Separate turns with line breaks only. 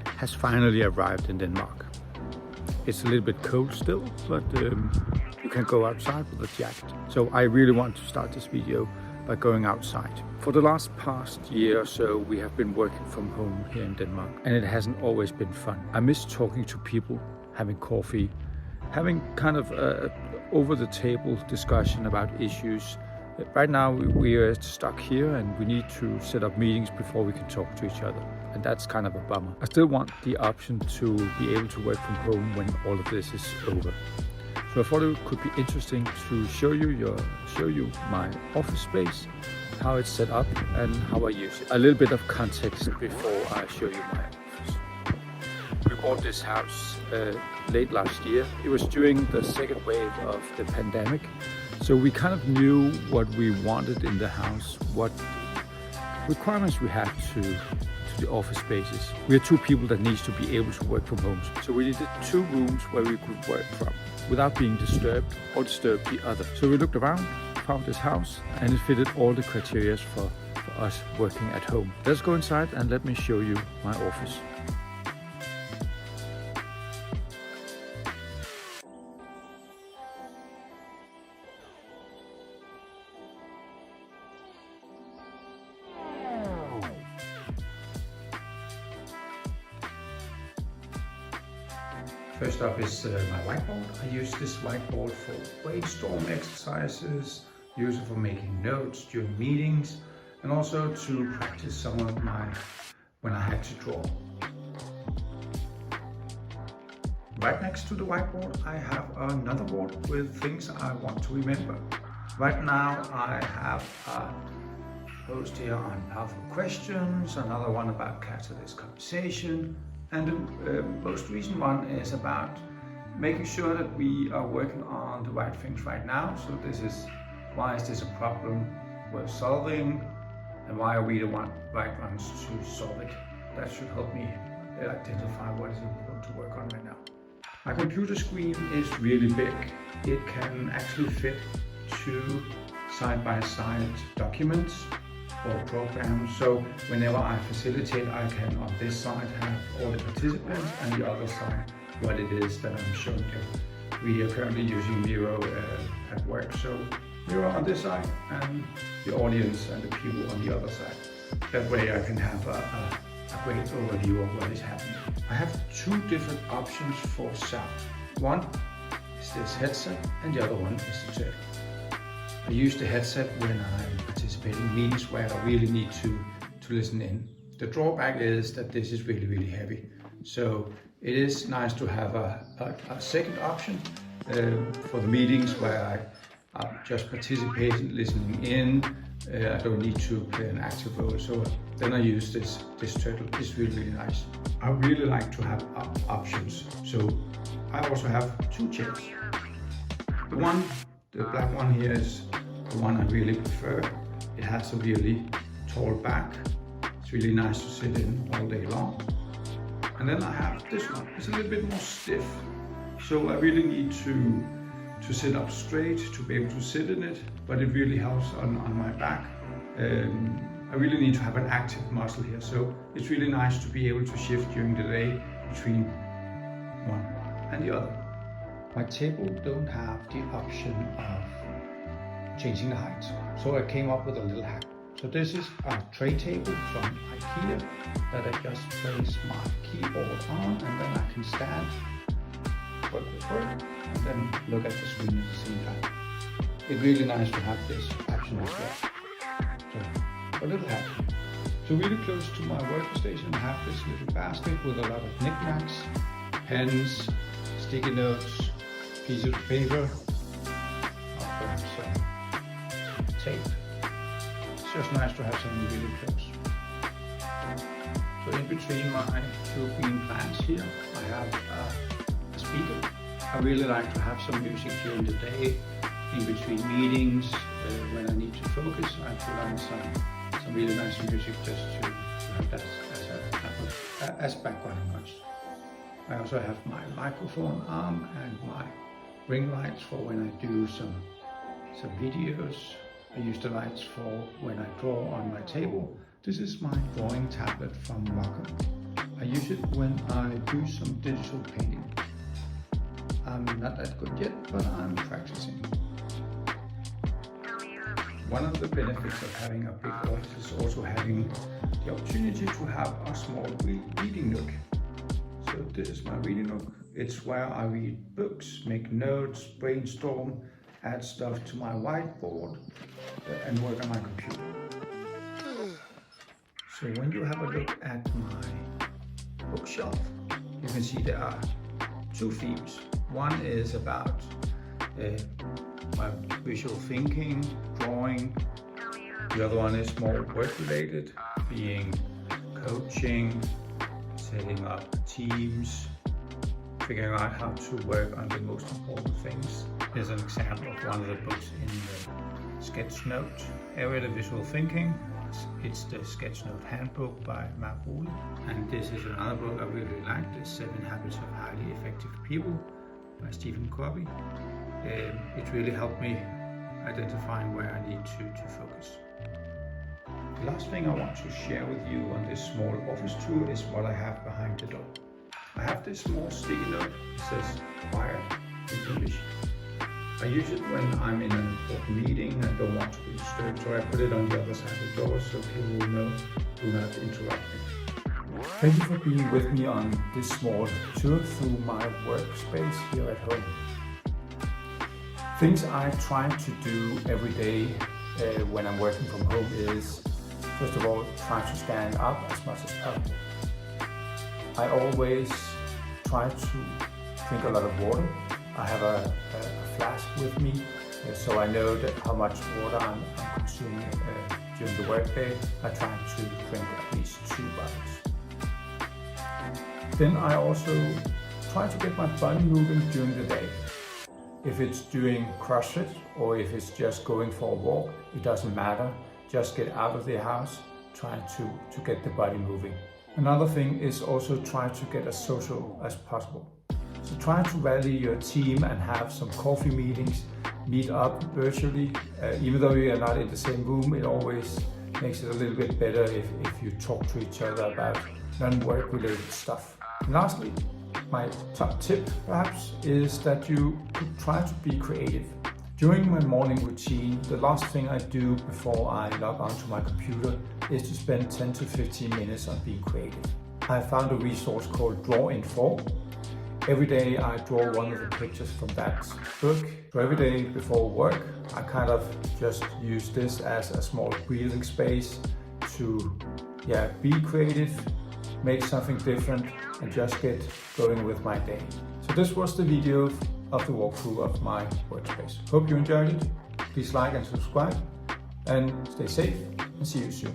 has finally arrived in Denmark. It's a little bit cold still, but you can go outside with a jacket. So I really want to start this video by going outside. For the past year or so, we have been working from home here in Denmark, and it hasn't always been fun. I miss talking to people, having coffee, having kind of over-the-table discussion about issues. Right now we are stuck here and we need to set up meetings before we can talk to each other. And that's kind of a bummer. I still want the option to be able to work from home when all of this is over. So I thought it could be interesting to show you my office space, how it's set up and how I use it. A little bit of context before I show you my office. We bought this house late last year. It was during the second wave of the pandemic. So we kind of knew what we wanted in the house, what requirements we had to the office spaces. We are two people that needs to be able to work from home. So we needed 2 rooms where we could work from without being disturbed or disturb the other. So we looked around, found this house, and it fitted all the criteria for us working at home. Let's go inside and let me show you my office. First up is my whiteboard. I use this whiteboard for brainstorm exercises, use it for making notes during meetings, and also to practice some of when I had to draw. Right next to the whiteboard I have another board with things I want to remember. Right now I have a post here on powerful questions, another one about catalyst conversation, and the most recent one is about making sure that we are working on the right things right now. So this is, why is this a problem worth solving, and why are we the right ones to solve it? That should help me identify what is important to work on right now. My computer screen is really big. It can actually fit 2 side-by-side documents or programs. So whenever I facilitate, I can on this side have all the participants and the other side what it is that I'm showing you. We are currently using Miro at work. So Miro on this side and the audience and the people on the other side. That way I can have a great overview of what is happening. I have 2 different options for sound. One is this headset and the other one is the turtle. I use the headset when I'm participating in meetings where I really need to listen in. The drawback is that this is really heavy. So it is nice to have a second option for the meetings where I just participate in listening in. I don't need to play an active role. So then I use this turtle. It's really nice. I really like to have options. So I also have 2 chairs. The black one here is the one I really prefer. It has a really tall back. It's really nice to sit in all day long. And then I have this one. It's a little bit more stiff. So I really need to sit up straight to be able to sit in it, but it really helps on my back. I really need to have an active muscle here. So it's really nice to be able to shift during the day between one and the other. My table don't have the option of changing the height, so I came up with a little hack. So this is a tray table from IKEA that I just place my keyboard on, and then I can stand, work with work, and then look at the screen at the same time. It's really nice to have this option as well. So a little hack. So really close to my workstation I have this little basket with a lot of knickknacks, pens, sticky notes, pieces of paper, perhaps some tape. It's just nice to have something really close. So in between my 2 green plants here, I have a speaker. I really like to have some music during the day, in between meetings, when I need to focus. I put on some really nice music just to have that as background noise. I also have my microphone arm and my ring lights for when I do some videos. I use the lights for when I draw on my table. This is my drawing tablet from Rocker. I use it when I do some digital painting. I'm not that good yet, but I'm practicing. One of the benefits of having a big office is also having the opportunity to have a small reading nook. So this is my reading nook. It's where I read books, make notes, brainstorm, add stuff to my whiteboard, and work on my computer. So when you have a look at my bookshelf, you can see there are two themes. One is about my visual thinking, drawing. The other one is more work-related, being coaching, setting up teams, figuring out how to work on the most important things. Here's an example of one of the books in the sketch note area, the visual thinking. It's the Sketchnote Handbook by Mark Woolley. And this is another book I really like, The 7 Habits of Highly Effective People by Stephen Covey. It really helped me identifying where I need to focus. The last thing I want to share with you on this small office tour is what I have behind the door. I have this small sticky note that says "Quiet" in English. I use it when I'm in an important meeting and don't want to be disturbed, so I put it on the other side of the door so people will know do not interrupt me. Thank you for being with me on this small tour through my workspace here at home. Things I try to do every day when I'm working from home is, first of all, try to stand up as much as possible. I always try to drink a lot of water. I have a flask with me, so I know that how much water I'm consuming during the workday. I try to drink at least 2 bottles. Then I also try to get my body moving during the day. If it's doing CrossFit or if it's just going for a walk, it doesn't matter. Just get out of the house, try to get the body moving. Another thing is also try to get as social as possible. So try to rally your team and have some coffee meetings, meet up virtually. Even though you are not in the same room, it always makes it a little bit better if you talk to each other about non-work related stuff. And lastly, my top tip perhaps is that you could try to be creative. During my morning routine, the last thing I do before I log onto my computer is to spend 10 to 15 minutes on being creative. I found a resource called Draw in 4. Every day I draw one of the pictures from that book. So every day before work, I kind of just use this as a small breathing space to be creative, make something different, and just get going with my day. So this was the video of the walkthrough of my workspace. Hope you enjoyed it. Please like and subscribe, and stay safe, and see you soon.